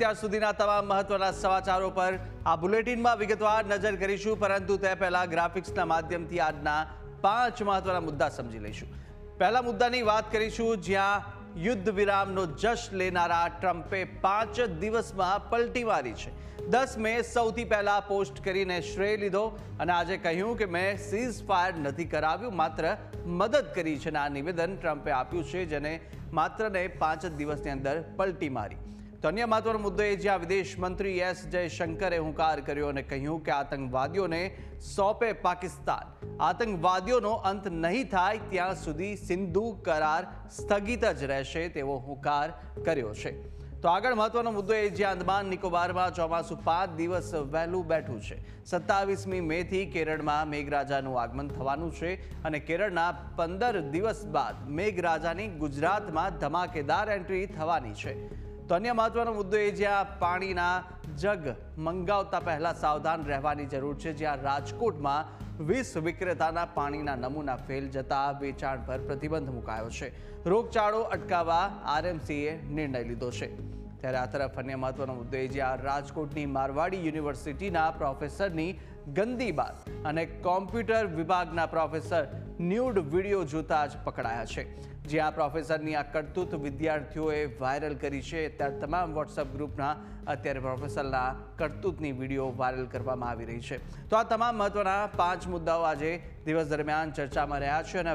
અત્યાર સુધીના તમામ મહત્વના સમાચારો પર આ બુલેટિનમાં વિગતવાર નજર કરીશું, પરંતુ તે પહેલા ગ્રાફિક્સના માધ્યમથી આજના 5 મહત્વના મુદ્દા સમજી લઈશું। પહેલા મુદ્દાની વાત કરીશું, જ્યાં યુદ્ધ વિરામનો જશ્ન લેનારા ટ્રમ્પે 5 દિવસમાં પલટી મારી છે। 10 મે સૌથી પહેલા પોસ્ટ કરીને શ્રેય લીધો અને આજે કહ્યું કે મેં સીઝ ફાયર નથી કરાવ્યું, માત્ર મદદ કરી છે। આ નિવેદન ટ્રમ્પે આપ્યું છે, જેને માત્ર ને 5 દિવસની અંદર પલટી મારી। તો અન્ય મહત્વનો મુદ્દો એ જ્યાં વિદેશ મંત્રી એસ જયશંકરે હુંકાર કર્યો અને કહ્યું કે આતંકવાદીઓને સોંપે પાકિસ્તાન। આતંકવાદીઓનો અંત નહીં થાય ત્યાં સુધી સિંધુ કરાર સ્થગિત જ રહેશે તેવો હુંકાર કર્યો છે। તો આગળ મહત્વનો મુદ્દો એ જ્યાં અંદમાન નિકોબારમાં ચોમાસું 5 દિવસ વહેલું બેઠું છે। 27મી મેથી કેરળમાં મેઘરાજાનું આગમન થવાનું છે અને કેરળના 15 દિવસ બાદ મેઘરાજાની ગુજરાતમાં ધમાકેદાર એન્ટ્રી થવાની છે। તો અન્ય મહત્વનો મુદ્દો એ જ્યાં પાણીના જગ મંગાવતા પહેલા સાવધાન રહેવાની જરૂર છે, જ્યાં રાજકોટમાં 20 વિક્રેતાના પાણીના નમૂના ફેલ જતા વેચાણ પર પ્રતિબંધ મુકાયો છે। રોગચાળો અટકાવવા આરએમસીએ નિર્ણય લીધો છે। ત્યારે આ તરફ અન્ય મહત્વનો મુદ્દો એ જ્યાં રાજકોટની મારવાડી યુનિવર્સિટીના પ્રોફેસરની ગંદી બાત અને કોમ્પ્યુટર વિભાગના પ્રોફેસર ન્યૂડ વિડીયો જોતા જ પકડાયા છે। જ્યાં પ્રોફેસરની આ કરતૂત વિદ્યાર્થીઓએ વાયરલ કરી છે। ત્યારે તમામ વોટ્સએપ ગ્રુપના અત્યારે પ્રોફેસરના કરતૂતની વિડીયો વાયરલ કરવામાં આવી રહી છે। તો આ તમામ મહત્વના 5 મુદ્દાઓ આજે દિવસ દરમિયાન ચર્ચામાં રહ્યા છે અને